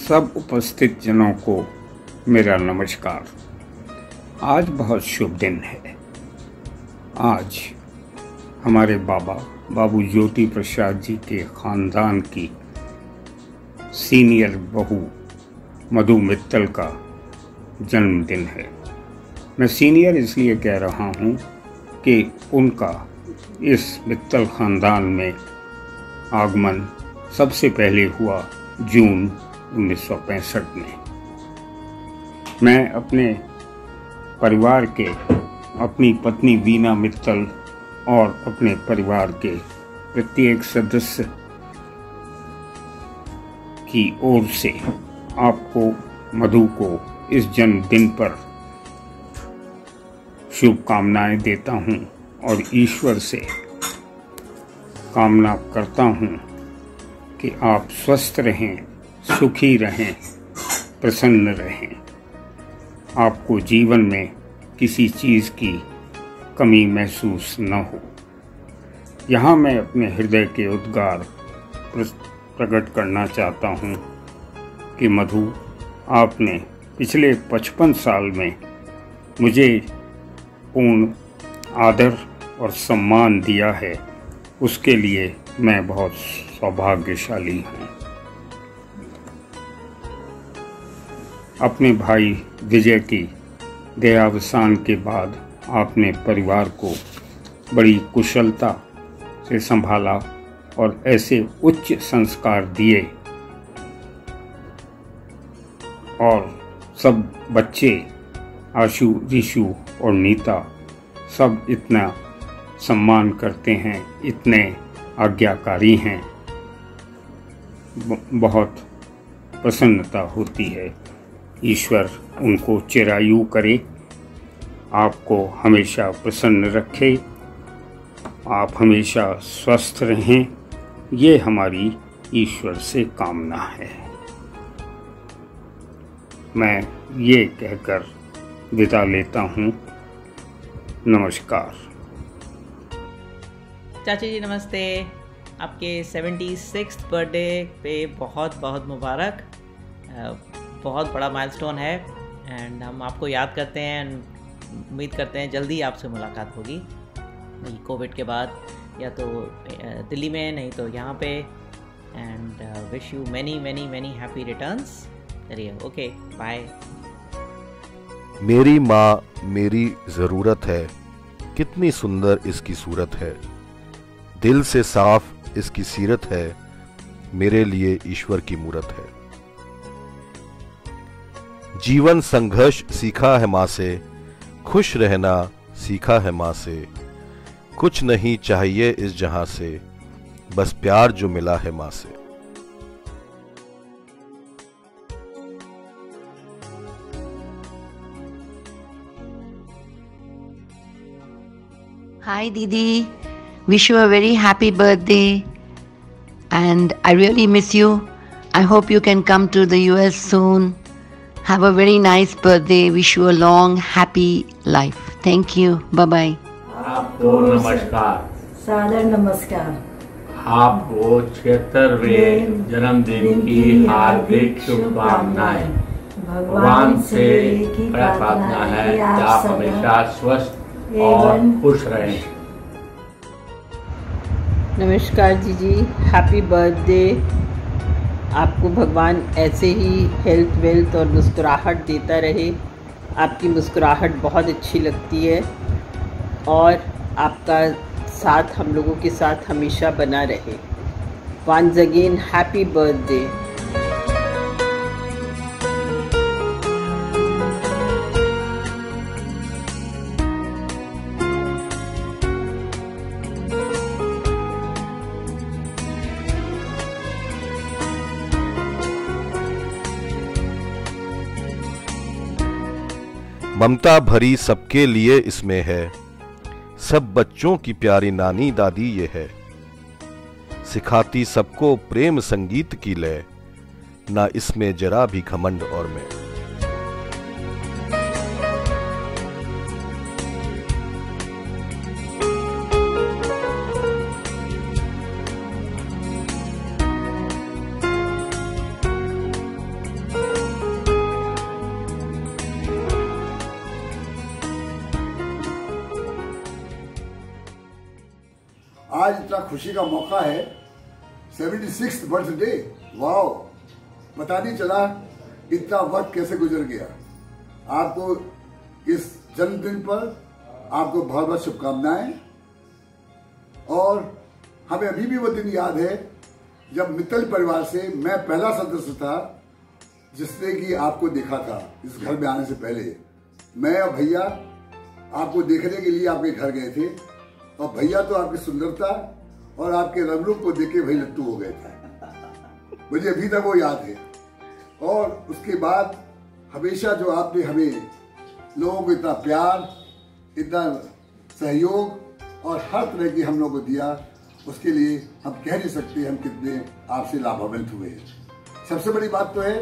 सब उपस्थित जनों को मेरा नमस्कार। आज बहुत शुभ दिन है। आज हमारे बाबू ज्योति प्रसाद जी के ख़ानदान की सीनियर बहू मधु मित्तल का जन्मदिन है। मैं सीनियर इसलिए कह रहा हूँ कि उनका इस मित्तल ख़ानदान में आगमन सबसे पहले हुआ जून 1965 में। मैं अपने परिवार के, अपनी पत्नी वीना मित्तल और अपने परिवार के प्रत्येक सदस्य की ओर से आपको, मधु को इस जन्मदिन पर शुभकामनाएं देता हूं और ईश्वर से कामना करता हूं कि आप स्वस्थ रहें, सुखी रहें, प्रसन्न रहें। आपको जीवन में किसी चीज़ की कमी महसूस न हो। यहाँ मैं अपने हृदय के उद्गार प्रकट करना चाहता हूँ कि मधु, आपने पिछले 55 साल में मुझे पूर्ण आदर और सम्मान दिया है, उसके लिए मैं बहुत सौभाग्यशाली हूँ। अपने भाई विजय की देहावसान के बाद आपने परिवार को बड़ी कुशलता से संभाला और ऐसे उच्च संस्कार दिए और सब बच्चे, आशु, ऋषु और नीता, सब इतना सम्मान करते हैं, इतने आज्ञाकारी हैं। बहुत प्रसन्नता होती है। ईश्वर उनको चिरायु करे, आपको हमेशा प्रसन्न रखे, आप हमेशा स्वस्थ रहें, ये हमारी ईश्वर से कामना है। मैं ये कहकर विदा लेता हूँ। नमस्कार। चाची जी नमस्ते। आपके 76th बर्थडे पे बहुत बहुत मुबारक। बहुत बड़ा माइलस्टोन है एंड हम आपको याद करते हैं एंड उम्मीद करते हैं जल्दी आपसे मुलाकात होगी, नहीं कोविड के बाद, या तो दिल्ली में, नहीं तो यहाँ पे। And wish you many many many happy returns. चलिए, ओके, बाय। मेरी माँ मेरी ज़रूरत है, कितनी सुंदर इसकी सूरत है, दिल से साफ इसकी सीरत है, मेरे लिए ईश्वर की मूरत है। जीवन संघर्ष सीखा है माँ से, खुश रहना सीखा है माँ से, कुछ नहीं चाहिए इस जहां से, बस प्यार जो मिला है माँ से। Hi Didi, wish you a very happy birthday and I really miss you. I hope you can come to the US soon. Have a very nice birthday. Wish you a long happy life. Thank you. Bye bye. आपको नमस्कार, सादर नमस्कार। आपको 76वें जन्मदिन की हार्दिक शुभकामनाएं। भगवान से प्रार्थना है कि आप हमेशा स्वस्थ और खुश रहें। नमस्कार जीजी, हैप्पी बर्थडे। आपको भगवान ऐसे ही हेल्थ वेल्थ और मुस्कुराहट देता रहे। आपकी मुस्कुराहट बहुत अच्छी लगती है और आपका साथ हम लोगों के साथ हमेशा बना रहे। Once again happy birthday. ममता भरी सबके लिए इसमें है, सब बच्चों की प्यारी नानी दादी ये है, सिखाती सबको प्रेम संगीत की लय, ना इसमें जरा भी घमंड और मैं। आज इतना खुशी का मौका है, 76th बर्थडे। वाओ, पता नहीं चला इतना वक्त कैसे गुजर गया। आपको इस जन्मदिन पर आपको बहुत बहुत शुभकामनाएं। और हमें अभी भी वो दिन याद है जब मित्तल परिवार से मैं पहला सदस्य था जिसने कि आपको देखा था। इस घर में आने से पहले मैं और भैया आपको देखने के लिए आपके घर गए थे, और भैया तो आपकी सुंदरता और आपके रंग रूप को देख के भाई लट्टू हो गए थे। मुझे अभी तक वो याद है। और उसके बाद हमेशा जो आपने हमें लोगों को इतना प्यार, इतना सहयोग और हर तरह की हम लोगों को दिया, उसके लिए हम कह नहीं सकते हम कितने आपसे लाभान्वित हुए हैं। सबसे बड़ी बात तो है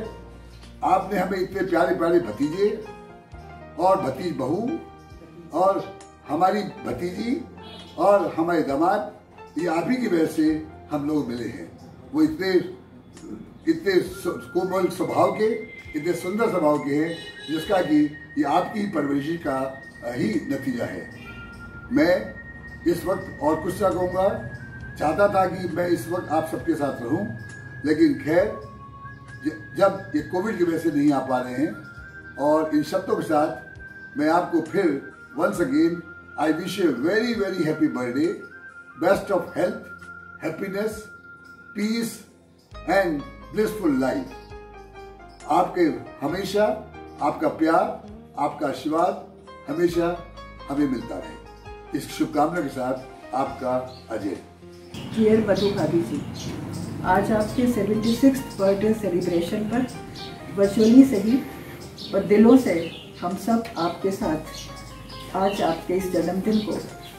आपने हमें इतने प्यारे प्यारे भतीजे और भतीज बहू और हमारी भतीजी और हमारे दामाद, ये आप ही की वजह से हम लोग मिले हैं। वो इतने कोमल स्वभाव के, इतने सुंदर स्वभाव के हैं, जिसका कि ये आपकी परवरिश का ही नतीजा है। मैं इस वक्त और कुछ ना कहूँगा, चाहता था कि मैं इस वक्त आप सबके साथ रहूं, लेकिन खैर जब ये कोविड की वजह से नहीं आ पा रहे हैं, और इन शब्दों के साथ मैं आपको फिर once again I wish a very very happy birthday, best of health, happiness, peace and blissful life. आपके हमेशा आपका प्यार, आपका आशीर्वाद हमेशा हमें मिलता रहे। इस शुभकामना के साथ आपका अजय। डियर मधु भाभी जी, आज आपके 76th बर्थडे सेलिब्रेशन पर वर्चुअली सही और दिलों से हम सब आपके साथ आज आपके इस जन्मदिन को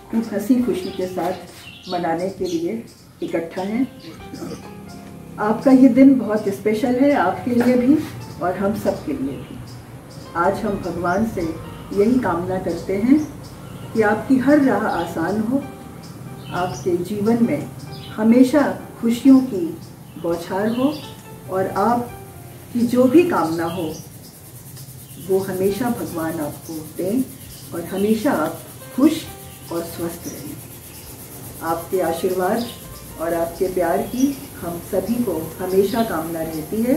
खूब हंसी खुशी के साथ मनाने के लिए इकट्ठा हैं। आपका ये दिन बहुत स्पेशल है, आपके लिए भी और हम सब के लिए भी। आज हम भगवान से यही कामना करते हैं कि आपकी हर राह आसान हो, आपके जीवन में हमेशा खुशियों की बौछार हो, और आपकी जो भी कामना हो वो हमेशा भगवान आपको दें, और हमेशा आप खुश और स्वस्थ रहें। आपके आशीर्वाद और आपके प्यार की हम सभी को हमेशा कामना रहती है,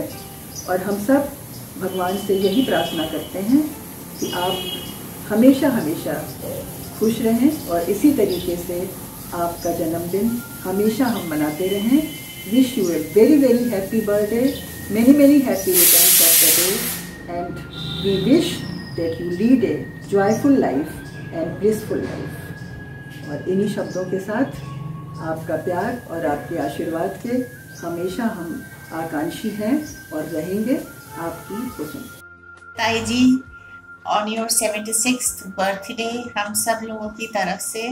और हम सब भगवान से यही प्रार्थना करते हैं कि आप हमेशा हमेशा खुश रहें, और इसी तरीके से आपका जन्मदिन हमेशा हम मनाते रहें। Wish you a very very happy birthday, many many happy returns of the day, and we wish that you lead a joyful life and blissful life. और इन्हीं शब्दों के साथ आपका प्यार और आपके आशीर्वाद के हमेशा हम आकांक्षी हैं और रहेंगे आपकी कुसुम। ताई जी, ऑन योर 76th बर्थडे हम सब लोगों की तरफ से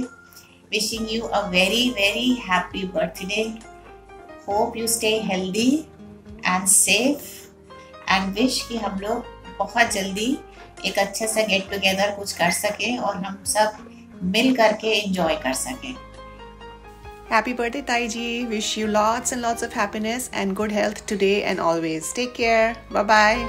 wishing you a very very happy birthday. Hope you stay healthy and safe, and wish कि हम लोग बहुत जल्दी एक अच्छे से गेट टुगेदर कुछ कर सकें और हम सब मिल करके एंजॉय कर सकें। Happy birthday, Taiji. Wish you lots and lots of happiness and good health today and always. Take care. Bye-bye.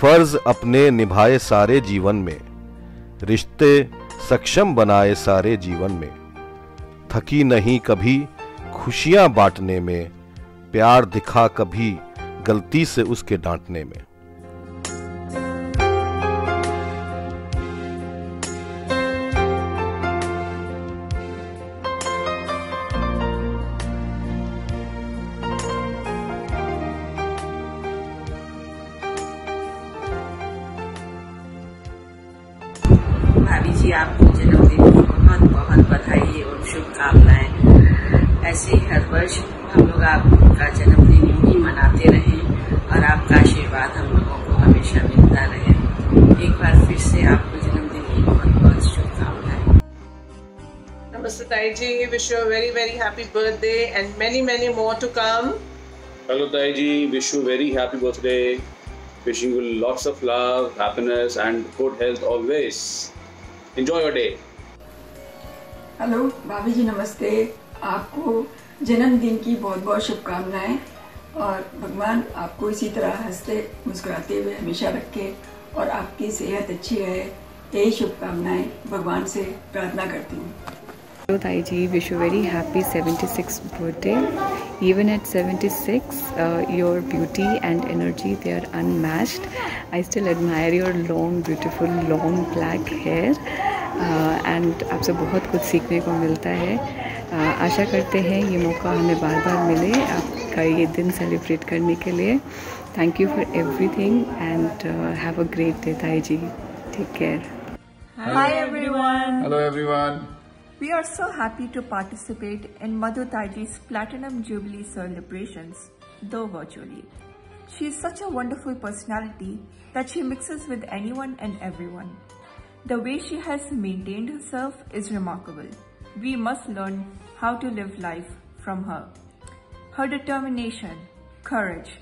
फर्ज अपने निभाए सारे जीवन में, रिश्ते सक्षम बनाए सारे जीवन में, थकी नहीं कभी खुशियां बांटने में, प्यार दिखा कभी गलती से उसके डांटने में। भाभी जी, आपको जन्मदिन की बहुत बहुत बधाई और शुभकामनाएं। ऐसे ही हर वर्ष हम लोग आपका जन्मदिन यूं ही मनाते रहें और आपका आशीर्वाद हम लोगों को हमेशा मिलता रहे। एक बार फिर से आपको जन्मदिन की बहुत बहुत शुभकामनाएं। Namaste Taiji, wish you a very very happy birthday and many more to come. Hello Taiji, wish you very happy birthday. Wishing you lots of love, happiness and good health always. Enjoy your day. Hello भाभी जी, नमस्ते। आपको जन्मदिन की बहुत बहुत शुभकामनाएं। और भगवान आपको इसी तरह हंसते मुस्कुराते हुए हमेशा रखे और आपकी सेहत अच्छी रहे, यही शुभकामनाएं भगवान से प्रार्थना करती हूँ। Hello Taiji, wish you very happy 76th birthday. Even at 76, your beauty and energy, they are unmatched. I still admire your long, beautiful, long black hair. And आपसे बहुत कुछ सीखने को मिलता है. आशा करते हैं ये मौका हमें बार बार मिले आपका ये दिन सेलिब्रेट करने के लिए. Thank you for everything and have a great day Taiji. Take care. Hi everyone. Hello everyone. We are so happy to participate in Madhu Taiji's Platinum Jubilee celebrations, though virtually. She is such a wonderful personality that she mixes with anyone and everyone. The way she has maintained herself is remarkable. We must learn how to live life from her. Her determination, courage,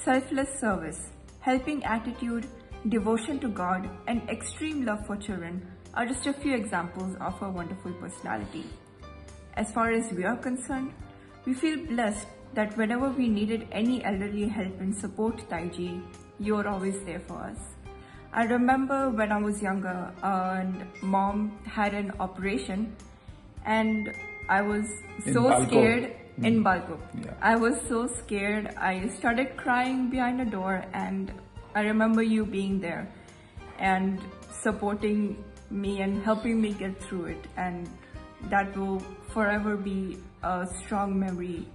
selfless service, helping attitude, devotion to God, and extreme love for children are just a few examples of her wonderful personality. As far as we are concerned, we feel blessed that whenever we needed any elderly help and support Taiji, you are always there for us. I remember when I was younger and mom had an operation and I was so scared in Balco. Yeah. I was so scared. I started crying behind a door and I remember you being there and supporting me and helping me get through it, and that will forever be a strong memory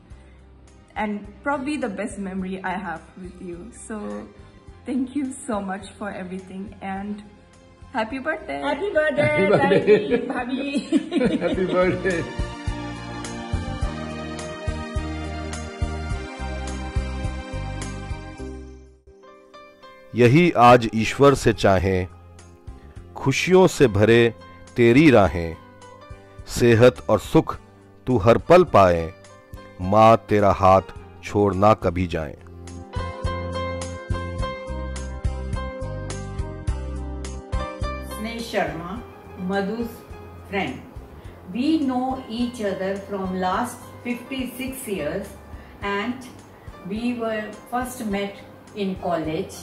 and probably the best memory I have with you. So thank you so much for everything and happy birthday. Happy birthday, Bhabhi. Happy birthday. यही आज ईश्वर से चाहें, खुशियों से भरे तेरी राहें, सेहत और सुख तू हर पल पाए, माँ तेरा हाथ छोड़ ना कभी जाए. Sneh Sharma, Madhu's friend. We know each other from last 56 years and we were first met in college,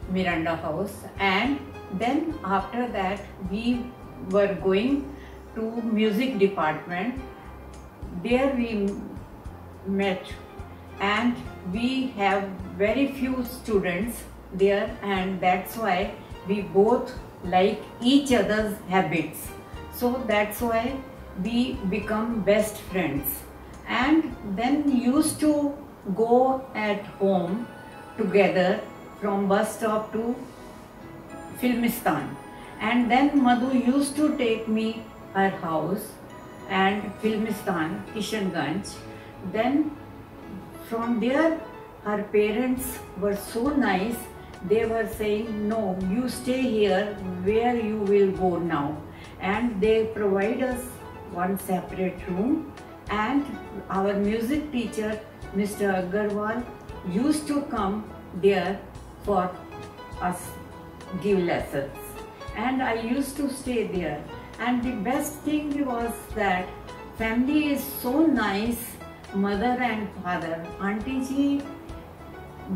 Miranda House, and then after that we were going to music department. There we met and we have very few students there, and that's why we both like each other's habits. So that's why we become best friends, and then used to go at home together from bus stop to Filmistan, and then Madhu used to take me her house and Filmistan, Kishanganj. Then from there her parents were so nice, they were saying, no, you stay here, where you will go now, and they provide us one separate room, and our music teacher Mr. Agarwal used to come there for us give lessons, and I used to stay there. And the best thing was that family is so nice, mother and father. Auntie ji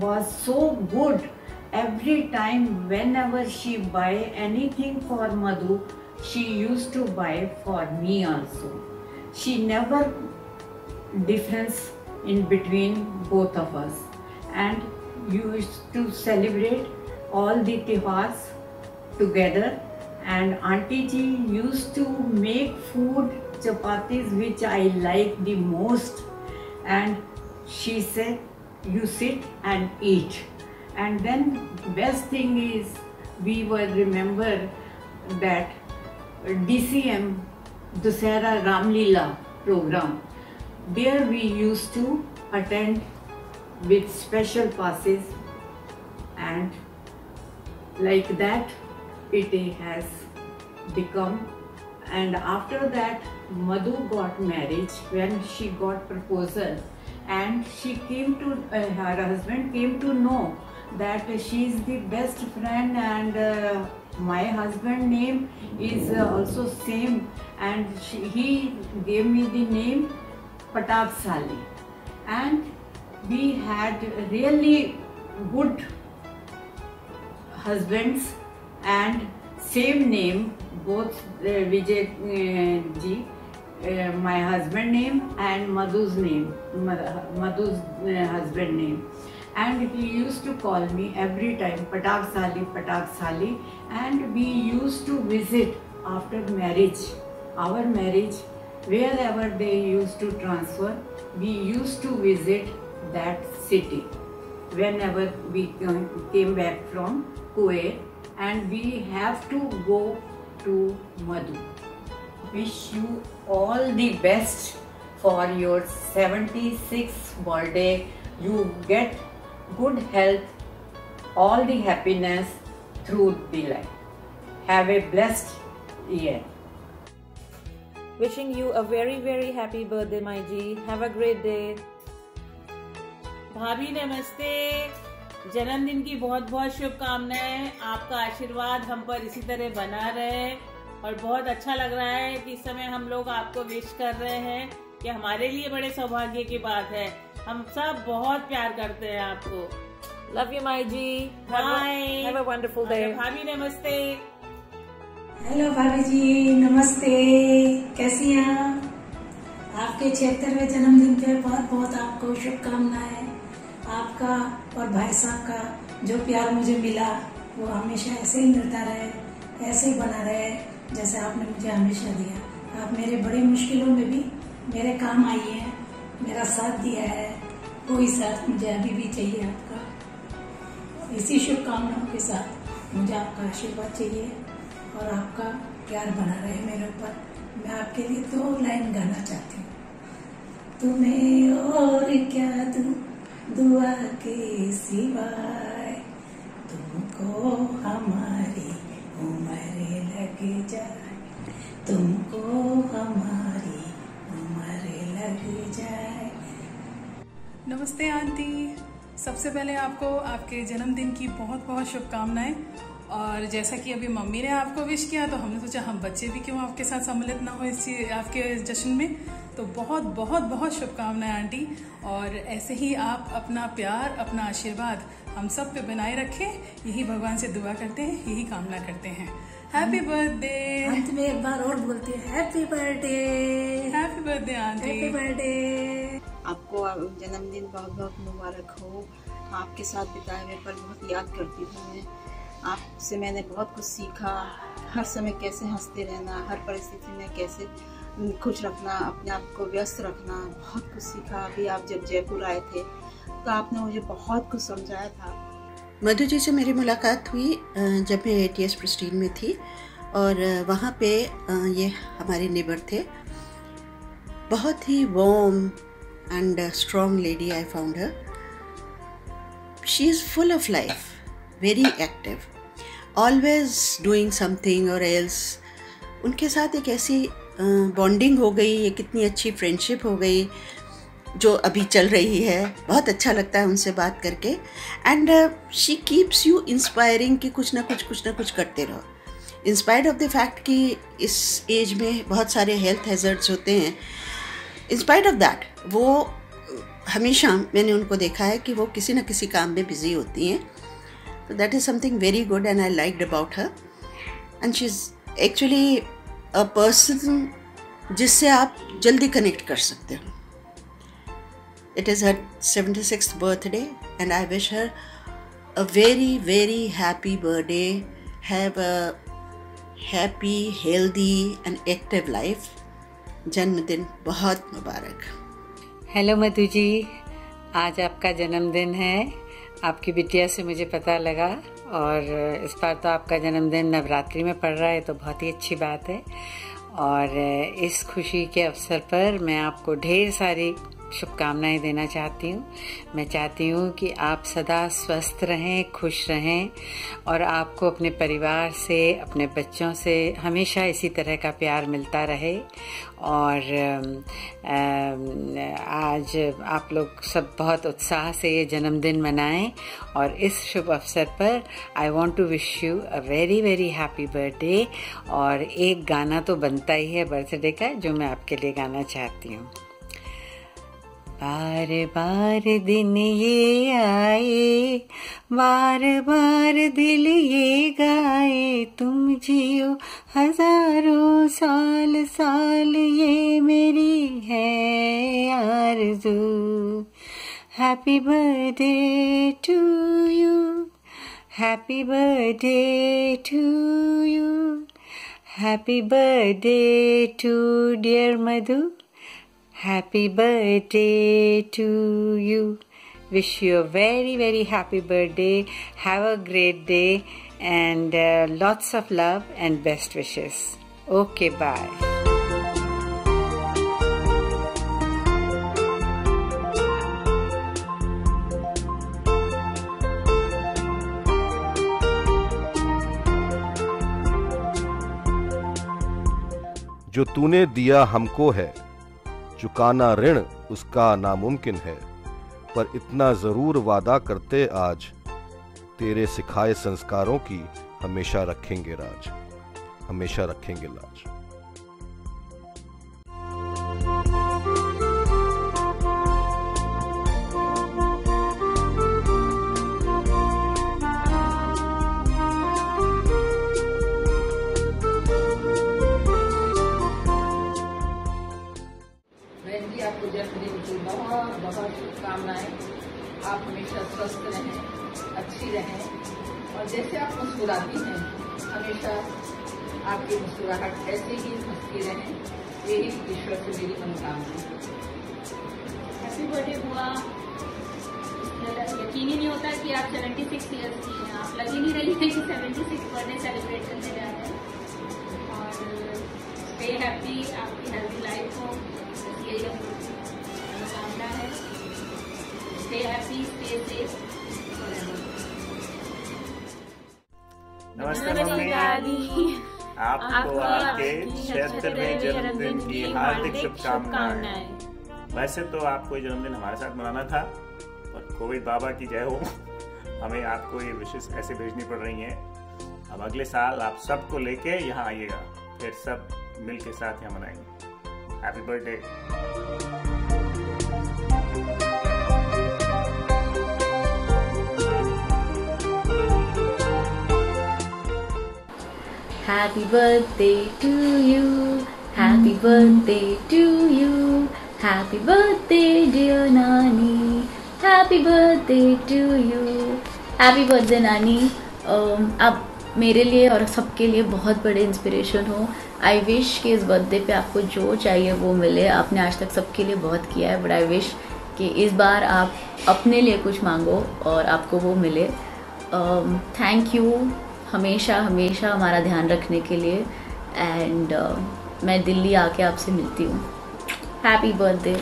was so good. Every time whenever she buy anything for Madhu, she used to buy for me also. She never difference in between both of us, and used to celebrate all the tihars together. And Auntie ji used to make food, chapatis, which I like the most, and she said, you sit and eat. And then best thing is, we will remember that DCM Dussehra Ramleela program. There we used to attend with special passes, and like that it has become. And after that Madhu got married when she got proposal, and she came to her husband came to know that she is the best friend, and my husband name is also same, and he gave me the name Patab Sali. And we had really good husbands and same name, both Vijay ji, my husband name and Madhu's name, Madhu's husband name. And he used to call me every time Patak Sali, and we used to visit after marriage, our marriage, wherever they used to transfer, we used to visit that city whenever we came back from Kuwait, and we have to go to Madhu. Wish you all the best for your 76th birthday. You get good health, all the happiness through the life. Have a blessed year. Wishing you a very happy birthday, my G. Have a great day. भाभी नमस्ते, जन्मदिन की बहुत बहुत शुभकामनाएं। आपका आशीर्वाद हम पर इसी तरह बना रहे और बहुत अच्छा लग रहा है कि इस समय हम लोग आपको विश कर रहे हैं। कि हमारे लिए बड़े सौभाग्य की बात है। हम सब बहुत प्यार करते हैं आपको। Love you, my G. Bye. Have a wonderful day. भाभी नमस्ते। हेलो भाभी जी, नमस्ते, कैसी हैं आप? आपके 76वें जन्मदिन पे बहुत बहुत आपको शुभकामनाएं। आपका और भाई साहब का जो प्यार मुझे मिला वो हमेशा ऐसे ही मिलता रहे, ऐसे ही बना रहे जैसे आपने मुझे हमेशा दिया। आप मेरे बड़ी मुश्किलों में भी मेरे काम आई हैं, मेरा साथ दिया है, कोई साथ मुझे अभी भी चाहिए आपका। इसी शुभकामनाओं के साथ मुझे आपका आशीर्वाद चाहिए और आपका प्यार बना रहे मेरे ऊपर। मैं आपके लिए 2 लाइन गाना चाहती हूँ। तुम्हें और क्या दूं दुआ के सिवाय, तुमको हमारी उम्र लग जाए, तुमको हमारी उम्र लग जाए। नमस्ते आंटी, सबसे पहले आपको आपके जन्मदिन की बहुत बहुत शुभकामनाएं। और जैसा कि अभी मम्मी ने आपको विश किया तो हमने सोचा हम बच्चे भी क्यों आपके साथ सम्मिलित ना हो इस आपके जश्न में। तो बहुत बहुत बहुत शुभकामनाएं आंटी, और ऐसे ही आप अपना प्यार, अपना आशीर्वाद हम सब पे बनाए रखें, यही भगवान से दुआ करते हैं, यही कामना करते हैं। Happy birthday. अंत में एक बार और बोलते हैं happy birthday. Happy birthday aunty. Happy birthday. आपको जन्मदिन बहुत बहुत मुबारक हो। आपके साथ बिताए हुए पल बहुत याद करती हूँ मैं। आपसे मैंने बहुत कुछ सीखा, हर समय कैसे हंसते रहना, हर परिस्थिति में कैसे खुश रखना, अपने आप को व्यस्त रखना, बहुत कुछ सीखा। अभी आप जब जयपुर आए थे तो आपने मुझे बहुत कुछ समझाया था। मधु जी से मेरी मुलाकात हुई जब मैं ATS प्रेस्टीज में थी, और वहाँ पे ये हमारे नेबर थे। बहुत ही warm and strong lady I found her. She is full of life, very active, always doing something or else. उनके साथ एक ऐसी बॉन्डिंग हो गई, ये कितनी अच्छी फ्रेंडशिप हो गई जो अभी चल रही है। बहुत अच्छा लगता है उनसे बात करके। And she keeps you inspiring कि कुछ ना कुछ करते रहो, इंस्पायर्ड ऑफ द फैक्ट कि इस एज में बहुत सारे हेल्थ हैजर्ड्स होते हैं। इंस्पायर्ड ऑफ दैट वो हमेशा मैंने उनको देखा है कि वो किसी न किसी काम में बिजी होती हैं। तो that is something very good and I liked about her. And she is actually a person जिससे आप जल्दी कनेक्ट कर सकते हो। It is her 76th birthday and I wish her a very very happy birthday. Have a happy, healthy and active life. जन्मदिन बहुत मुबारक। Hello Madhu ji, आज आपका जन्मदिन है। आपकी बिटिया से मुझे पता लगा, और इस बार तो आपका जन्मदिन नवरात्रि में पड़ रहा है, तो बहुत ही अच्छी बात है। और इस खुशी के अवसर पर मैं आपको ढेर सारी शुभकामनाएं देना चाहती हूँ। मैं चाहती हूँ कि आप सदा स्वस्थ रहें, खुश रहें, और आपको अपने परिवार से, अपने बच्चों से हमेशा इसी तरह का प्यार मिलता रहे। और आज आप लोग सब बहुत उत्साह से ये जन्मदिन मनाएं, और इस शुभ अवसर पर I want to wish you a very very happy birthday. और एक गाना तो बनता ही है बर्थडे का, जो मैं आपके लिए गाना चाहती हूँ। बार बार दिन ये आए, बार बार दिल ये गाए, तुम जियो हजारों साल साल, ये मेरी है आरज़ू। Happy birthday to you, happy birthday to you, happy birthday to dear Madhu, happy birthday to you. Wish you a very very happy birthday. Have a great day and lots of love and best wishes. Okay, bye. जो तूने दिया हमको है, चुकाना ऋण उसका नामुमकिन है, पर इतना जरूर वादा करते आज, तेरे सिखाए संस्कारों की हमेशा रखेंगे राज, हमेशा रखेंगे लाज। आपको जन्मदिन की बहुत बहुत शुभकामनाएं। आप हमेशा स्वस्थ रहें, अच्छी रहें और जैसे आप मुस्कुराती हैं हमेशा आपकी मुस्कुराहट ऐसे ही हंसती रहें, यही ईश्वर से मेरी मनोकामना है। हैप्पी बर्थडे बुआ। यकीन ही नहीं होता कि आप 76 ईयर्स की हैं। आप लग ही नहीं रही है कि 76 बर्थडे सेलिब्रेट करने जा रहे हैं। और स्टे हैप्पी, आपकी हेल्दी लाइफ हो, यही मनोकामना है। Stay happy, stay safe. नमस्ते मम्मी, आपको आपके 76वें जन्मदिन की हार्दिक शुभकामनाएं। वैसे तो आपको ये जन्मदिन हमारे साथ मनाना था, पर कोविड बाबा की जय हो, हमें आपको ये विशेष ऐसे भेजनी पड़ रही हैं। अब अगले साल आप सबको लेके यहाँ आइएगा, फिर सब मिल के साथ यहाँ मनाएंगे। Happy birthday. Happy birthday to you, happy birthday to you, happy birthday dear Nani, happy birthday to you, happy birthday Nani। आप मेरे लिए और सबके लिए बहुत बड़े इंस्पिरेशन हो। आई विश कि इस बर्थडे पे आपको जो चाहिए वो मिले। आपने आज तक सबके लिए बहुत किया है, बट आई विश कि इस बार आप अपने लिए कुछ मांगो और आपको वो मिले। थैंक यू हमेशा हमेशा हमारा ध्यान रखने के लिए। एंड मैं दिल्ली आके आपसे मिलती हूँ। Happy birthday.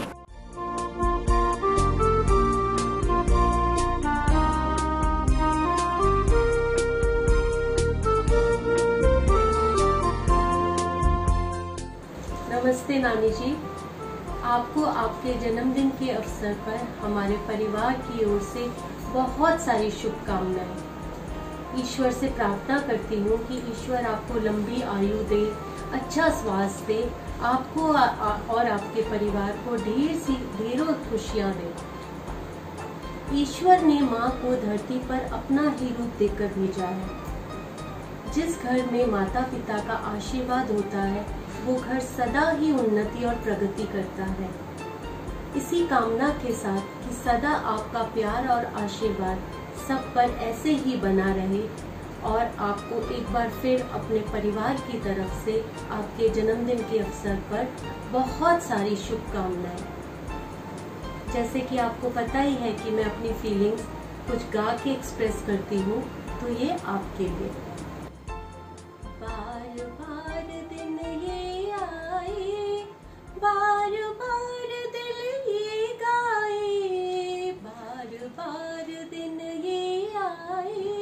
नमस्ते नानी जी, आपको आपके जन्मदिन के अवसर पर हमारे परिवार की ओर से बहुत सारी शुभकामनाएं। ईश्वर से प्रार्थना करती हूँ कि ईश्वर आपको लंबी आयु दे, अच्छा स्वास्थ्य दे, आपको और आपके परिवार को ढेरों खुशियाँ दे। ईश्वर ने माँ को धरती पर अपना ही रूप देकर भेजा है। जिस घर में माता पिता का आशीर्वाद होता है वो घर सदा ही उन्नति और प्रगति करता है। इसी कामना के साथ कि सदा आपका प्यार और आशीर्वाद सब पर ऐसे ही बना रहे और आपको एक बार फिर अपने परिवार की तरफ से आपके जन्मदिन के अवसर पर बहुत सारी शुभकामनाएं। जैसे कि आपको पता ही है कि मैं अपनी फीलिंग्स कुछ गा के एक्सप्रेस करती हूँ, तो ये आपके लिए। बार बार दिन ये आए, बार बार दिल ये गाए, बार बार दिन ये आए,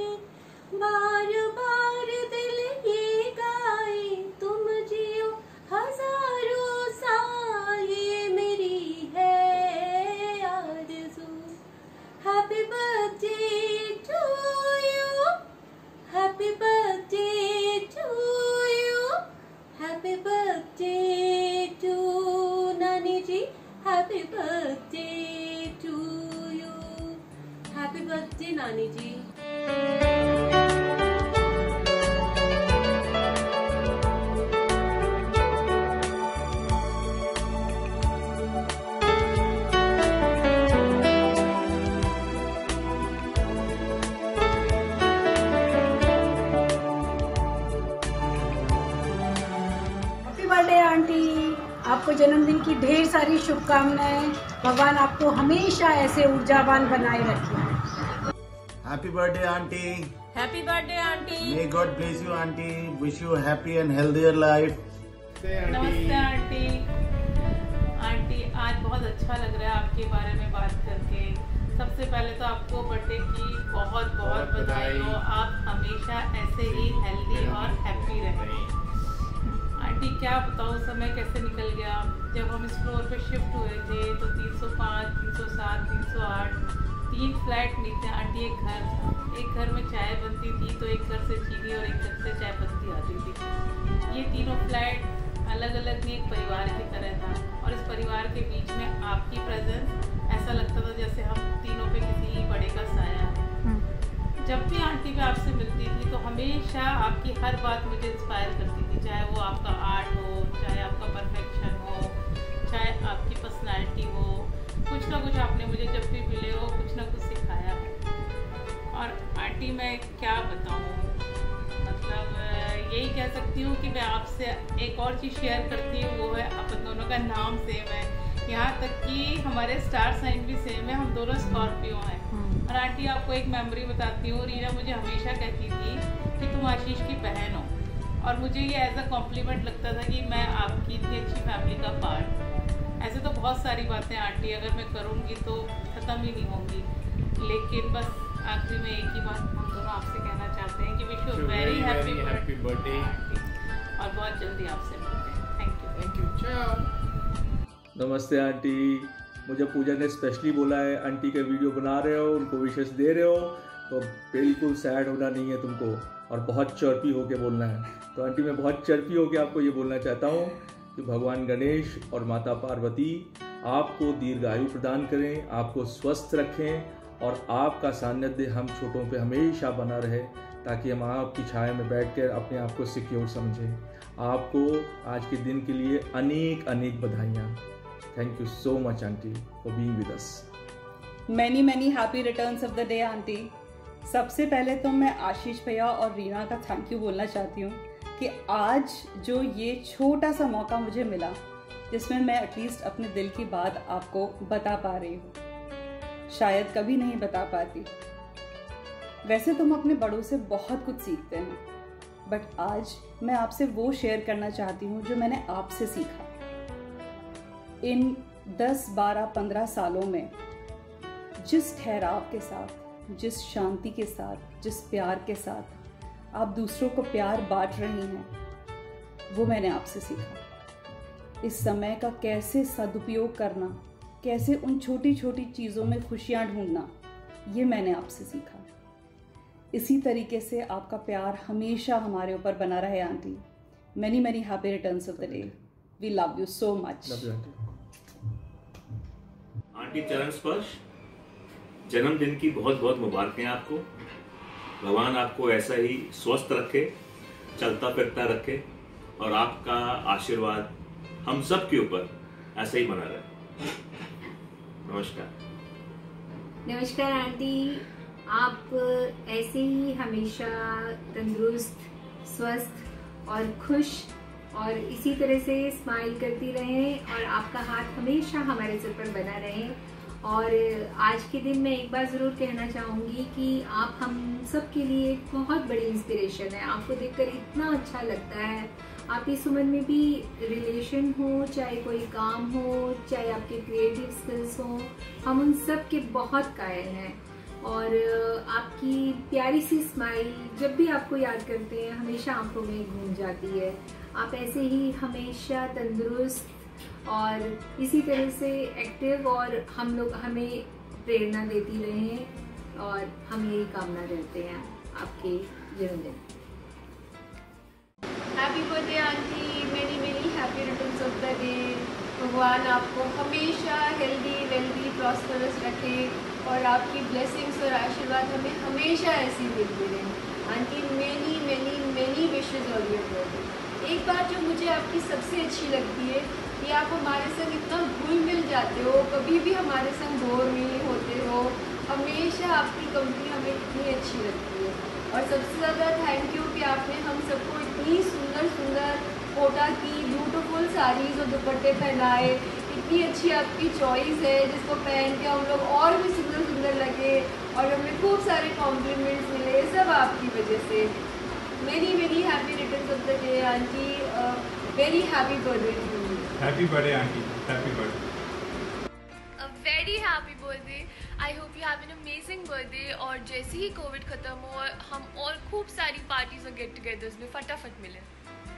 बार बार दिल ये गाए, तुम जियो हजारों साल, ये मेरी है आरज़ू। Happy birthday to you, happy Happy birthday to you. Happy birthday नानी जी. बर्थडे आंटी, आपको जन्मदिन की ढेर सारी शुभकामनाएं। भगवान आपको हमेशा ऐसे ऊर्जावान बनाए रखे। Happy birthday aunty. Happy birthday aunty. May God bless you aunty. Wish you happy and healthier life। नमस्ते आंटी। आंटी आज बहुत अच्छा लग रहा है आपके बारे में बात करके। सबसे पहले तो आपको बर्थडे की बहुत बहुत बधाई हो। आप हमेशा ऐसे ही हेल्दी और हैप्पी रहें। आंटी क्या बताओ समय कैसे निकल गया। जब हम इस फ्लोर पे शिफ्ट हुए थे तो 305, 307, 308 3 फ्लैट नहीं थे आंटी, एक घर था। एक घर में चाय बनती थी तो एक घर से चीनी और एक घर से चाय पत्ती आती थी। ये तीनों फ्लैट अलग अलग नहीं, एक परिवार की तरह था। और इस परिवार के बीच में आपकी प्रेजेंस ऐसा लगता था जैसे हम तीनों पे किसी बड़े का साया है। जब भी आंटी मैं आपसे मिलती थी तो हमेशा आपकी हर बात मुझे इंस्पायर करती थी, चाहे वो आपका आर्ट हो, चाहे आपका परफेक्शन हो, चाहे आपकी पर्सनालिटी हो। कुछ ना कुछ आपने मुझे जब भी मिले हो कुछ ना कुछ सिखाया है। और आंटी मैं क्या बताऊँ, मतलब यही कह सकती हूँ कि मैं आपसे एक और चीज़ शेयर करती हूँ, वो है अपन दोनों का नाम सेम है। यहाँ तक कि हमारे स्टार साइन भी सेम है, हम दोनों स्कॉर्पियो हैं। और आंटी आपको एक मेमोरी बताती हूँ, रीना मुझे हमेशा कहती थी कि तुम आशीष की बहन हो। और मुझे ये एज अ कॉम्प्लीमेंट लगता था कि मैं आपकी इतनी अच्छी फैमिली का पार्ट। ऐसे तो बहुत सारी बातें आंटी अगर मैं करूँगी तो ख़त्म ही नहीं होंगी, लेकिन बस आखिरी में एक ही बात हम दोनों आपसे कहना चाहते हैं कि wish you very happy birthday और बहुत जल्दी आपसे मिलते हैं। Thank you. नमस्ते आंटी। मुझे पूजा ने स्पेशली बोला है आंटी का वीडियो बना रहे हो, उनको विशेष दे रहे हो तो बिल्कुल सैड होना नहीं है तुमको और बहुत चर्पी होके बोलना है। तो आंटी मैं बहुत चर्पी होके आपको ये बोलना चाहता हूँ कि भगवान गणेश और माता पार्वती आपको दीर्घायु प्रदान करें, आपको स्वस्थ रखें और आपका सानिध्य हम छोटों पे हमेशा बना रहे, ताकि हम आपकी छाया में बैठकर अपने आप को सिक्योर समझें। आपको आज के दिन के लिए अनेक अनेक बधाइयाँ। Thank you so much aunty for being with us. Many happy returns of the day aunty. सबसे पहले तो मैं आशीष भैया और रीना का थैंक यू बोलना चाहती हूँ कि आज जो ये छोटा सा मौका मुझे मिला जिसमें मैं एटलीस्ट अपने दिल की बात आपको बता पा रही हूँ, शायद कभी नहीं बता पाती। वैसे तो हम अपने बड़ों से बहुत कुछ सीखते हैं, बट आज मैं आपसे वो शेयर करना चाहती हूँ जो मैंने आपसे सीखा। इन 10, 12, 15 सालों में जिस ठहराव के साथ, जिस शांति के साथ, जिस प्यार के साथ आप दूसरों को प्यार बांट रही हैं, वो मैंने आपसे सीखा। इस समय का कैसे सदुपयोग करना, कैसे उन छोटी छोटी चीज़ों में खुशियाँ ढूंढना, ये मैंने आपसे सीखा। इसी तरीके से आपका प्यार हमेशा हमारे ऊपर बना रहे aunty. Many happy returns of the day. We love you so much. Aunty चरण स्पर्श, जन्मदिन की बहुत बहुत मुबारकें आपको। भगवान आपको ऐसा ही स्वस्थ रखे, चलता फिरता रखे और आपका आशीर्वाद हम सब के ऊपर ऐसे ही बना रहे। नमस्कार। नमस्कार आंटी, आप ऐसे ही हमेशा तंदुरुस्त, स्वस्थ और खुश और इसी तरह से स्माइल करती रहें और आपका हाथ हमेशा हमारे सिर पर बना रहे। और आज के दिन मैं एक बार ज़रूर कहना चाहूँगी कि आप हम सब के लिए एक बहुत बड़ी इंस्पिरेशन है। आपको देखकर इतना अच्छा लगता है। आप इस उम्र में भी रिलेशन हो, चाहे कोई काम हो, चाहे आपके क्रिएटिव स्किल्स हो, हम उन सब के बहुत कायल हैं। और आपकी प्यारी सी स्माइल जब भी आपको याद करते हैं हमेशा आंखों में घूम जाती है। आप ऐसे ही हमेशा तंदुरुस्त और इसी तरह से एक्टिव और हमें प्रेरणा देती रहें और हम यही कामना करते हैं आपके जन्मदिन। Happy birthday aunty, many happy returns of the day. भगवान आपको हमेशा हेल्दी वेल्दी प्रॉस्परस रखे और आपकी ब्लेसिंग्स और आशीर्वाद हमें हमेशा ऐसी मिलती रहे। Aunty many many many wishes on your birthday. एक बात जो मुझे आपकी सबसे अच्छी लगती है कि आप हमारे संग इतना घुल मिल जाते हो, कभी भी हमारे संग बोर नहीं होते हो, हमेशा आपकी कंपनी हमें इतनी अच्छी लगती है। और सबसे ज़्यादा थैंक यू कि आपने हम सबको इतनी सुंदर सुंदर कोटा की ब्यूटीफुल साड़ीज़ और दुपट्टे पहनाए। इतनी अच्छी आपकी चॉइस है जिसको पहन के हम लोग और भी सुंदर सुंदर लगे और हमें खूब सारे कॉम्प्लीमेंट्स मिले, सब आपकी वजह से। मेरी very happy returns of the day aunty, very happy birthday to you. Happy birthday aunty, happy birthday. A very happy birthday. I hope you have an amazing birthday और जैसे ही कोविड खत्म हो हम और खूब सारी पार्टीज और गेट टुगेदर्स में फटाफट मिले।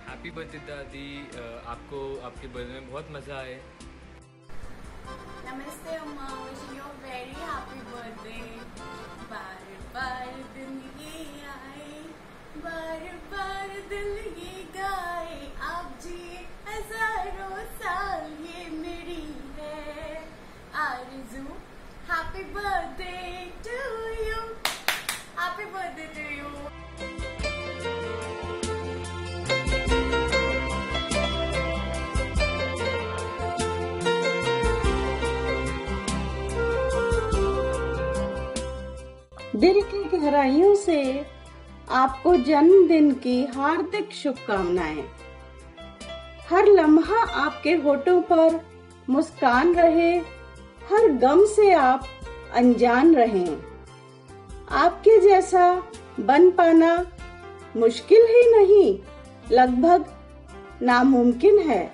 हैप्पी बर्थडे दादी, आपको आपके बर्थडे में बहुत मज़ा आए। नमस्ते अम्मा, wishing you very happy birthday. बार बार दिन ये आए, बार बार दिल ये गाए, आप जिए हजारों साल, ये मेरी है आरज़ू। Happy birthday to you, happy birthday to you. दिल की गहराइयों से आपको जन्मदिन की हार्दिक शुभकामनाएं। हर लम्हा आपके होठों पर मुस्कान रहे, हर गम से आप अनजान रहें। आपके जैसा बन पाना मुश्किल ही नहीं, लगभग नामुमकिन है।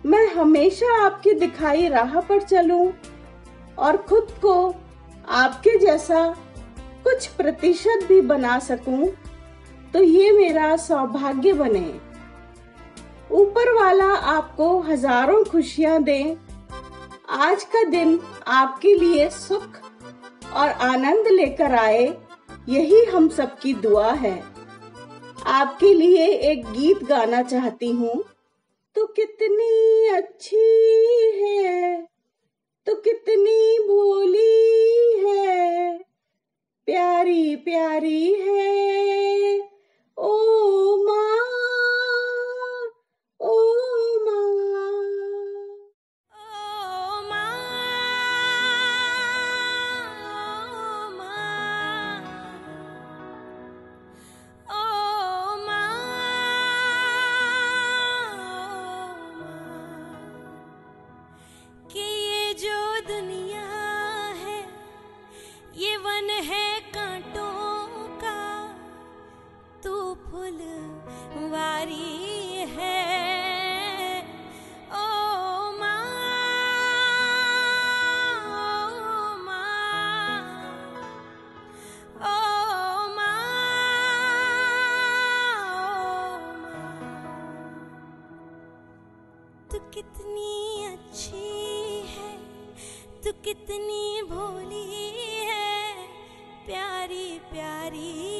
मैं हमेशा आपकी दिखाई राह पर चलूं और खुद को आपके जैसा कुछ प्रतिशत भी बना सकूं तो ये मेरा सौभाग्य बने। ऊपर वाला आपको हजारों खुशियां दे। आज का दिन आपके लिए सुख और आनंद लेकर आए, यही हम सबकी दुआ है। आपके लिए एक गीत गाना चाहती हूँ। तो कितनी अच्छी है, तो कितनी भोली है, प्यारी प्यारी है ओ माँ, ओ माँ। कि ये जो दुनिया है ये वन है कांटों का, तू फुलवारी है ओ माँ, ओ माँ, ओ माँ, ओ माँ। तू कितनी अच्छी है, तू कितनी भोली है, प्यारी प्यारी